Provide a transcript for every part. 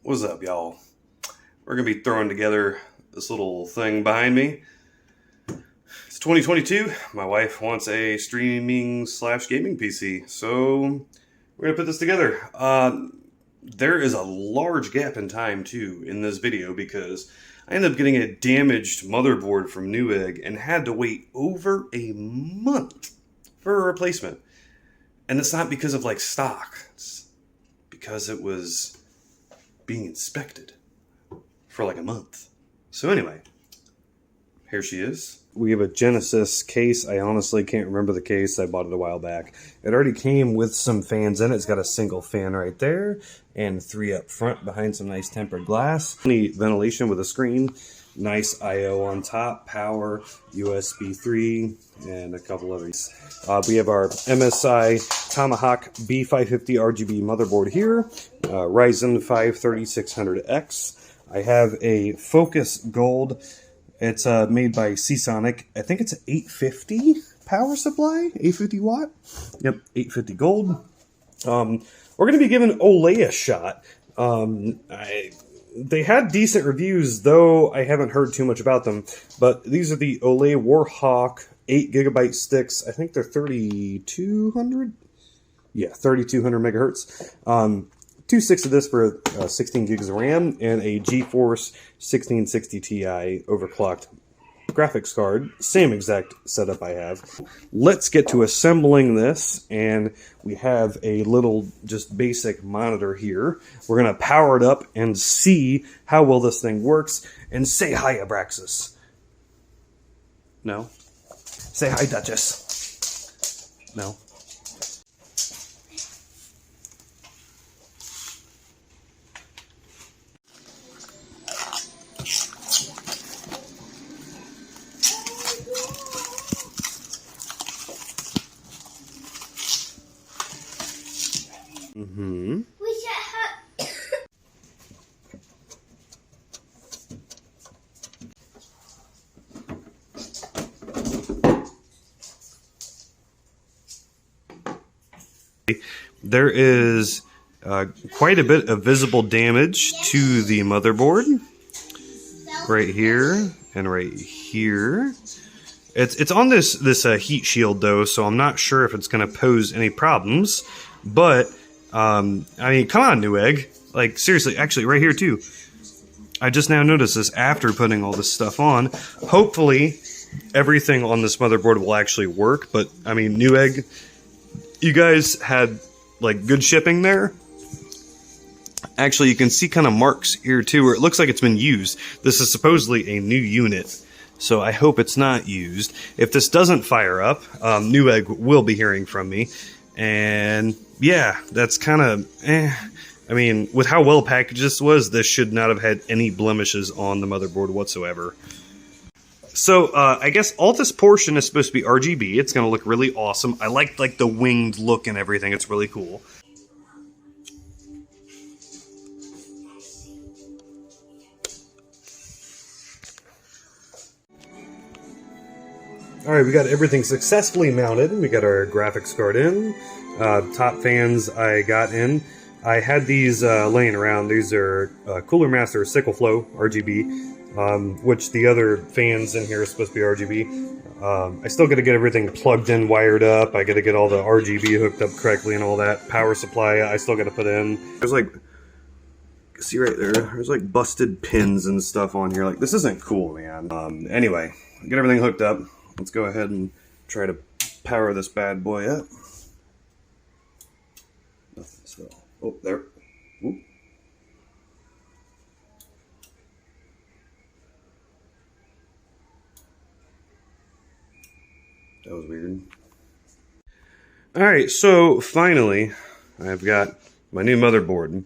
What's up, y'all? We're gonna be throwing together this little thing behind me. It's 2022. My wife wants a streaming / gaming PC, so we're gonna put this together. There is a large gap in time too in this video because I ended up getting a damaged motherboard from Newegg and had to wait over a month for a replacement. And it's not because of like stock. It's because it was being inspected for like a month. So anyway, here she is. We have a Genesis case. I honestly can't remember the case. I bought it a while back. It already came with some fans in it. It's got a single fan right there and 3 up front behind some nice tempered glass. Neat ventilation with a screen. Nice I/O on top, power, USB 3, and a couple others. We have our MSI Tomahawk B550 RGB motherboard here, Ryzen 5 3600X. I have a Focus Gold. It's made by Seasonic. I think it's an 850 power supply, 850 watt. Yep, 850 gold. We're going to be giving Olay a shot. They had decent reviews, though I haven't heard too much about them. But these are the Olay Warhawk 8GB sticks. I think they're 3200? Yeah, 3200 megahertz. 2 sticks of this for 16 gigs of RAM and a GeForce 1660 Ti overclocked graphics card. Same exact setup I have. Let's get to assembling this, and we have a little just basic monitor here. We're going to power it up and see how well this thing works. And say hi, Abraxas. No? Say hi, Duchess. No? We should have. There is quite a bit of visible damage to the motherboard. Right here and right here. It's on this heat shield though, so I'm not sure if it's going to pose any problems. But I mean, come on, Newegg. Like seriously, actually, right here too. I just now noticed this after putting all this stuff on. Hopefully, everything on this motherboard will actually work. But I mean, Newegg, you guys had like good shipping there. Actually, you can see kind of marks here too, where it looks like it's been used. This is supposedly a new unit, so I hope it's not used. If this doesn't fire up, Newegg will be hearing from me. And yeah, that's kind of I mean, with how well packaged this was, this should not have had any blemishes on the motherboard whatsoever. So I guess all this portion is supposed to be RGB. It's going to look really awesome. I like the winged look and everything. It's really cool. Alright, we got everything successfully mounted. We got our graphics card in. Top fans I got in. I had these laying around. These are Cooler Master Sickle Flow RGB, which the other fans in here are supposed to be RGB. I still got to get everything plugged in, wired up. I got to get all the RGB hooked up correctly and all that. Power supply I still got to put in. There's like, see right there, there's like busted pins and stuff on here. Like, this isn't cool, man. Anyway, get everything hooked up. Let's go ahead and try to power this bad boy up. Nothing still. Oh, there. Ooh. That was weird. Alright, so finally, I've got my new motherboard.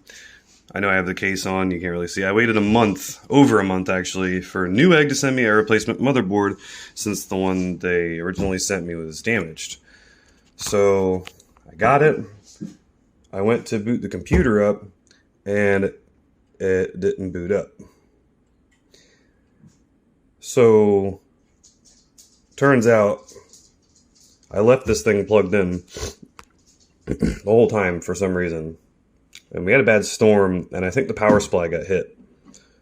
I know I have the case on, you can't really see. I waited a month, over a month actually, for Newegg to send me a replacement motherboard since the one they originally sent me was damaged. So, I got it. I went to boot the computer up, and it didn't boot up. So, turns out, I left this thing plugged in the whole time for some reason. and we had a bad storm, and I think the power supply got hit.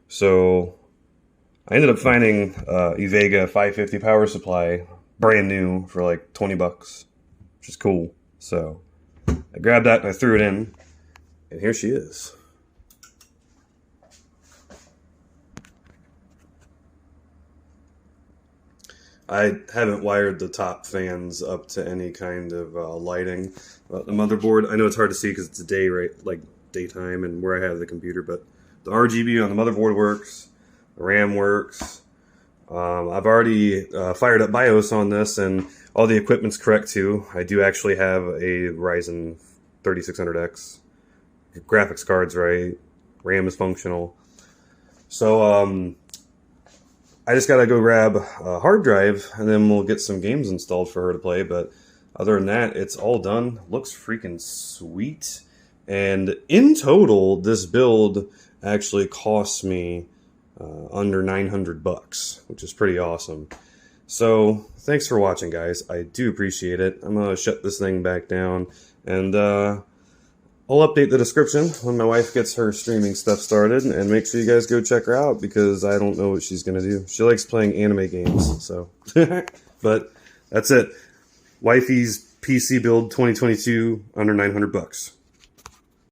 So I ended up finding Evega 550 power supply, brand new, for like 20 bucks, which is cool. So I grabbed that and I threw it in, and here she is. I haven't wired the top fans up to any kind of lighting. The motherboard, I know it's hard to see because it's daytime and where I have the computer, but the RGB on the motherboard works, the RAM works. I've already fired up BIOS on this, and all the equipment's correct too. I do actually have a Ryzen 3600X. Graphics card's right, RAM is functional. So I just gotta go grab a hard drive, and then we'll get some games installed for her to play. But other than that, it's all done. Looks freaking sweet. And in total, this build actually cost me under 900 bucks, which is pretty awesome. So thanks for watching, guys. I do appreciate it. I'm gonna shut this thing back down, and I'll update the description when my wife gets her streaming stuff started, and make sure you guys go check her out because I don't know what she's gonna do. She likes playing anime games, so. But that's it. Wifey's PC build 2022 under 900 bucks.